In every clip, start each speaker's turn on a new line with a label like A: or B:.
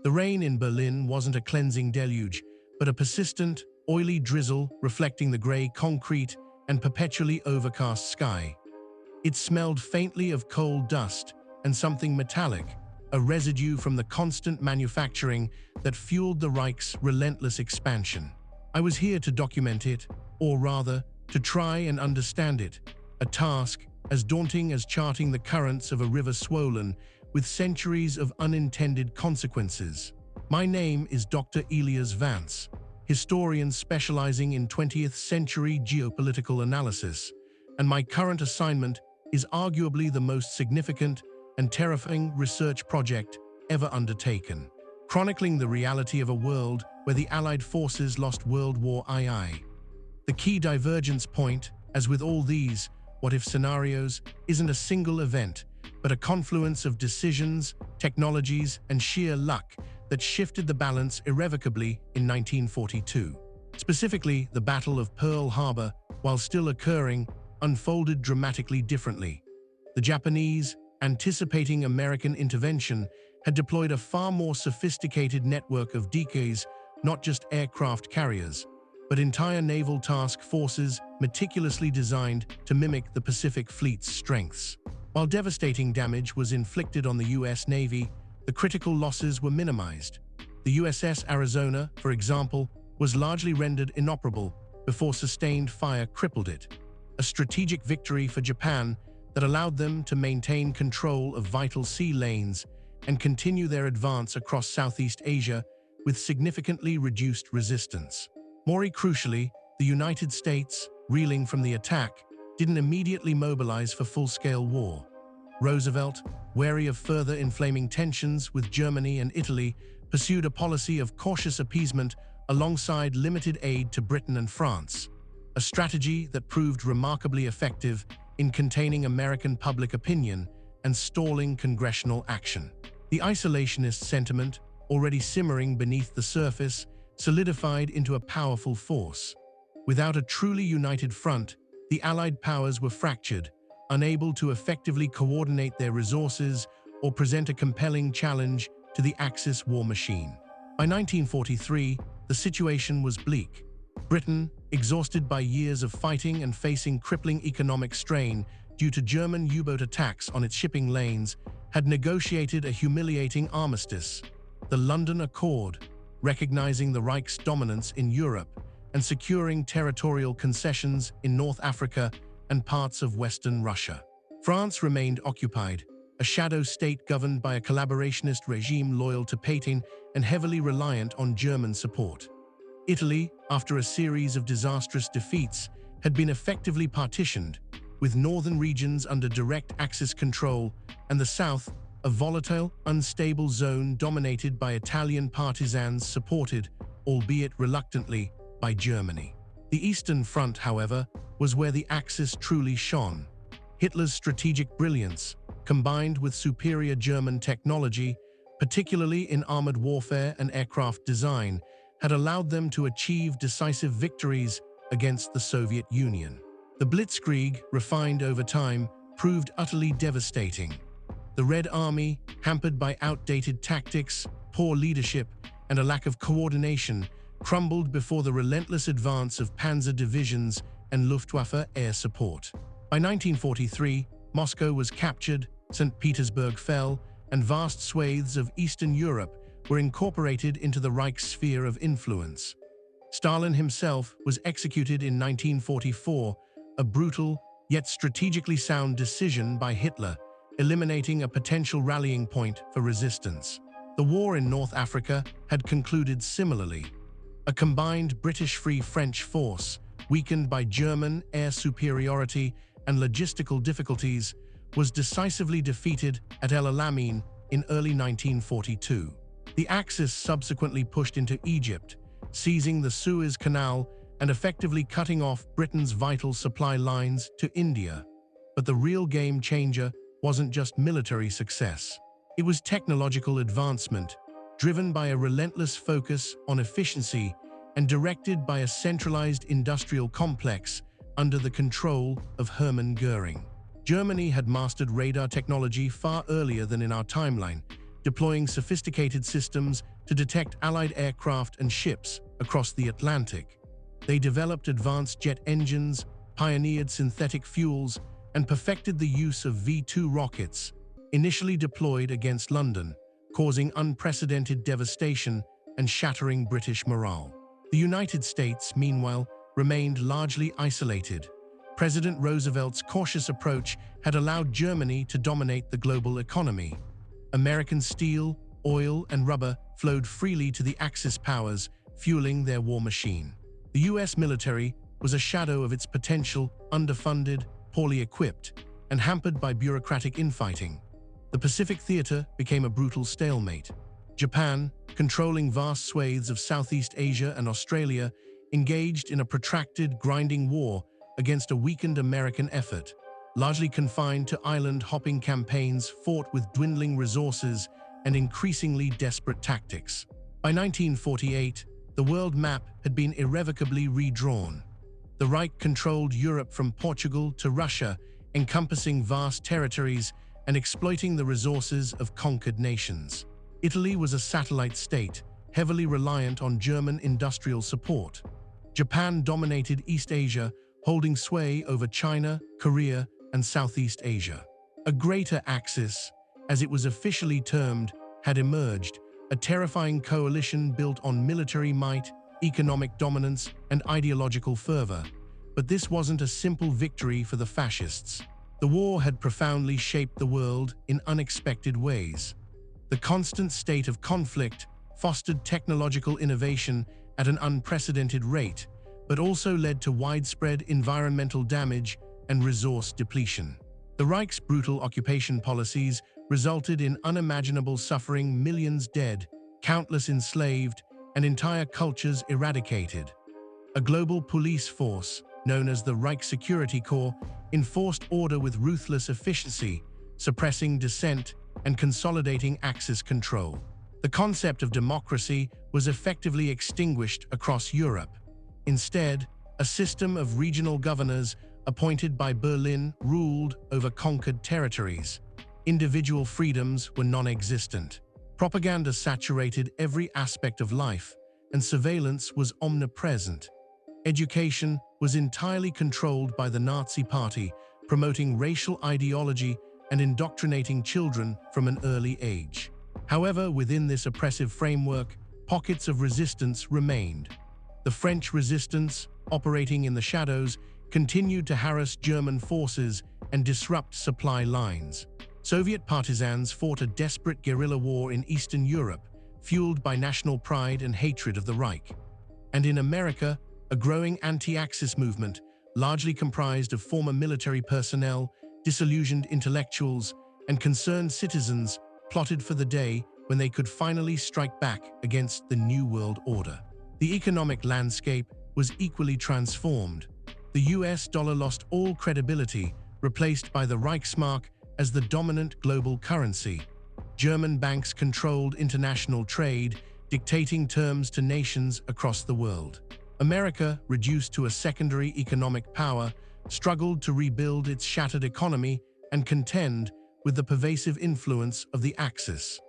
A: The rain in Berlin wasn't a cleansing deluge, but a persistent, oily drizzle reflecting the grey concrete and perpetually overcast sky. It smelled faintly of coal dust and something metallic, a residue from the constant manufacturing that fueled the Reich's relentless expansion. I was here to document it, or rather, to try and understand it, a task as daunting as charting the currents of a river swollen with centuries of unintended consequences. My name is Dr. Elias Vance, historian specializing in 20th century geopolitical analysis, and my current assignment is arguably the most significant and terrifying research project ever undertaken, chronicling the reality of a world where the Allied forces lost World War II. The key divergence point, as with all these what-if scenarios, isn't a single event, but a confluence of decisions, technologies, and sheer luck that shifted the balance irrevocably in 1942. Specifically, the Battle of Pearl Harbor, while still occurring, unfolded dramatically differently. The Japanese, anticipating American intervention, had deployed a far more sophisticated network of decoys, not just aircraft carriers, but entire naval task forces meticulously designed to mimic the Pacific Fleet's strengths. While devastating damage was inflicted on the U.S. Navy, the critical losses were minimized. The USS Arizona, for example, was largely rendered inoperable before sustained fire crippled it, a strategic victory for Japan that allowed them to maintain control of vital sea lanes and continue their advance across Southeast Asia with significantly reduced resistance. More crucially, the United States, reeling from the attack, didn't immediately mobilize for full-scale war. Roosevelt, wary of further inflaming tensions with Germany and Italy, pursued a policy of cautious appeasement alongside limited aid to Britain and France, a strategy that proved remarkably effective in containing American public opinion and stalling congressional action. The isolationist sentiment, already simmering beneath the surface, solidified into a powerful force. Without a truly united front, the Allied powers were fractured, unable to effectively coordinate their resources or present a compelling challenge to the Axis war machine. By 1943, the situation was bleak. Britain, exhausted by years of fighting and facing crippling economic strain due to German U-boat attacks on its shipping lanes, had negotiated a humiliating armistice, the London Accord, recognizing the Reich's dominance in Europe and securing territorial concessions in North Africa and parts of Western Russia. France remained occupied, a shadow state governed by a collaborationist regime loyal to Putin and heavily reliant on German support. Italy, after a series of disastrous defeats, had been effectively partitioned, with northern regions under direct Axis control and the south, a volatile, unstable zone dominated by Italian partisans supported, albeit reluctantly, by Germany. The Eastern Front, however, was where the Axis truly shone. Hitler's strategic brilliance, combined with superior German technology, particularly in armored warfare and aircraft design, had allowed them to achieve decisive victories against the Soviet Union. The Blitzkrieg, refined over time, proved utterly devastating. The Red Army, hampered by outdated tactics, poor leadership, and a lack of coordination, crumbled before the relentless advance of panzer divisions and Luftwaffe air support. By 1943, Moscow was captured, St. Petersburg fell, and vast swathes of Eastern Europe were incorporated into the Reich's sphere of influence. Stalin himself was executed in 1944, a brutal yet strategically sound decision by Hitler, eliminating a potential rallying point for resistance. The war in North Africa had concluded similarly. A combined British Free French force, weakened by German air superiority and logistical difficulties, was decisively defeated at El Alamein in early 1942. The Axis subsequently pushed into Egypt, seizing the Suez Canal and effectively cutting off Britain's vital supply lines to India. But the real game changer wasn't just military success. It was technological advancement, driven by a relentless focus on efficiency and directed by a centralized industrial complex under the control of Hermann Göring. Germany had mastered radar technology far earlier than in our timeline, deploying sophisticated systems to detect Allied aircraft and ships across the Atlantic. They developed advanced jet engines, pioneered synthetic fuels, and perfected the use of V-2 rockets, initially deployed against London, causing unprecedented devastation and shattering British morale. The United States, meanwhile, remained largely isolated. President Roosevelt's cautious approach had allowed Germany to dominate the global economy. American steel, oil, and rubber flowed freely to the Axis powers, fueling their war machine. The US military was a shadow of its potential, underfunded, poorly equipped, and hampered by bureaucratic infighting. The Pacific Theater became a brutal stalemate. Japan, controlling vast swathes of Southeast Asia and Australia, engaged in a protracted, grinding war against a weakened American effort, largely confined to island-hopping campaigns fought with dwindling resources and increasingly desperate tactics. By 1948, the world map had been irrevocably redrawn. The Reich controlled Europe from Portugal to Russia, encompassing vast territories and exploiting the resources of conquered nations. Italy was a satellite state, heavily reliant on German industrial support. Japan dominated East Asia, holding sway over China, Korea, and Southeast Asia. A greater Axis, as it was officially termed, had emerged, a terrifying coalition built on military might, economic dominance, and ideological fervor. But this wasn't a simple victory for the fascists. The war had profoundly shaped the world in unexpected ways. The constant state of conflict fostered technological innovation at an unprecedented rate, but also led to widespread environmental damage and resource depletion. The Reich's brutal occupation policies resulted in unimaginable suffering, millions dead, countless enslaved, and entire cultures eradicated. A global police force, known as the Reich Security Corps, enforced order with ruthless efficiency, suppressing dissent and consolidating Axis control. The concept of democracy was effectively extinguished across Europe. Instead, a system of regional governors appointed by Berlin ruled over conquered territories. Individual freedoms were non-existent. Propaganda saturated every aspect of life, and surveillance was omnipresent. Education was entirely controlled by the Nazi Party, promoting racial ideology and indoctrinating children from an early age. However, within this oppressive framework, pockets of resistance remained. The French resistance, operating in the shadows, continued to harass German forces and disrupt supply lines. Soviet partisans fought a desperate guerrilla war in Eastern Europe, fueled by national pride and hatred of the Reich. And in America, a growing anti-Axis movement, largely comprised of former military personnel, disillusioned intellectuals, and concerned citizens, plotted for the day when they could finally strike back against the New World Order. The economic landscape was equally transformed. The US dollar lost all credibility, replaced by the Reichsmark as the dominant global currency. German banks controlled international trade, dictating terms to nations across the world. America, reduced to a secondary economic power, struggled to rebuild its shattered economy and contend with the pervasive influence of the Axis.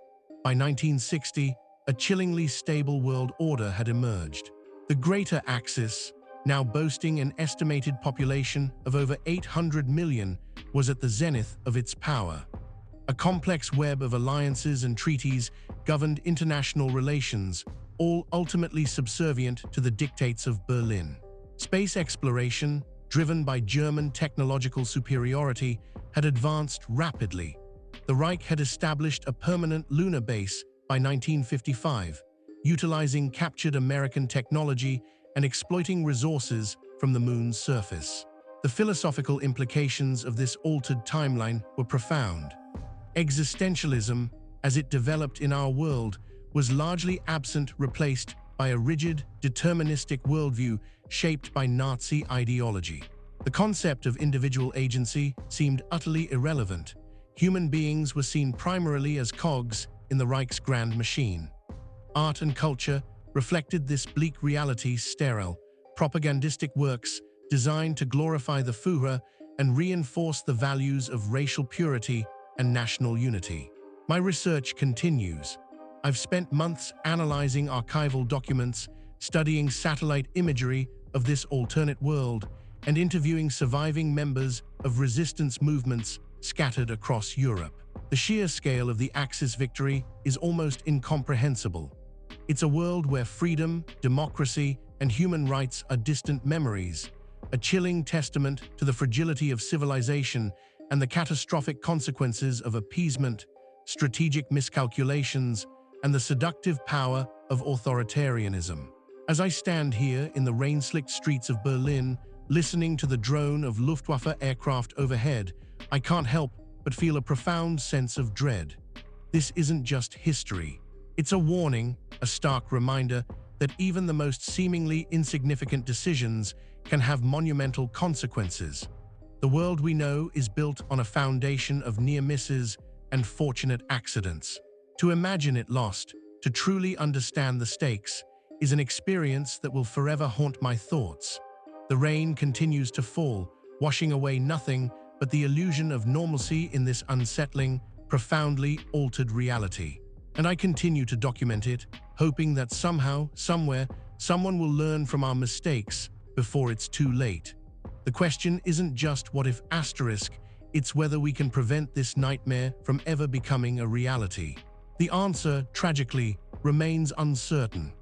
A: By 1960, a chillingly stable world order had emerged. The Greater Axis, now boasting an estimated population of over 800 million, was at the zenith of its power. A complex web of alliances and treaties governed international relations, all ultimately subservient to the dictates of Berlin. Space exploration, driven by German technological superiority, had advanced rapidly. The Reich had established a permanent lunar base by 1955, utilizing captured American technology and exploiting resources from the moon's surface. The philosophical implications of this altered timeline were profound. Existentialism, as it developed in our world, was largely absent, replaced by a rigid, deterministic worldview shaped by Nazi ideology. The concept of individual agency seemed utterly irrelevant. Human beings were seen primarily as cogs in the Reich's grand machine. Art and culture reflected this bleak reality. Sterile, propagandistic works designed to glorify the Führer and reinforce the values of racial purity and national unity. My research continues. I've spent months analyzing archival documents, studying satellite imagery of this alternate world, and interviewing surviving members of resistance movements scattered across Europe. The sheer scale of the Axis victory is almost incomprehensible. It's a world where freedom, democracy, and human rights are distant memories, a chilling testament to the fragility of civilization and the catastrophic consequences of appeasement, strategic miscalculations, and the seductive power of authoritarianism. As I stand here in the rain-slicked streets of Berlin, listening to the drone of Luftwaffe aircraft overhead, I can't help but feel a profound sense of dread. This isn't just history. It's a warning, a stark reminder that even the most seemingly insignificant decisions can have monumental consequences. The world we know is built on a foundation of near misses and fortunate accidents. To imagine it lost, to truly understand the stakes, is an experience that will forever haunt my thoughts. The rain continues to fall, washing away nothing but the illusion of normalcy in this unsettling, profoundly altered reality. And I continue to document it, hoping that somehow, somewhere, someone will learn from our mistakes before it's too late. The question isn't just what if asterisk, it's whether we can prevent this nightmare from ever becoming a reality. The answer, tragically, remains uncertain.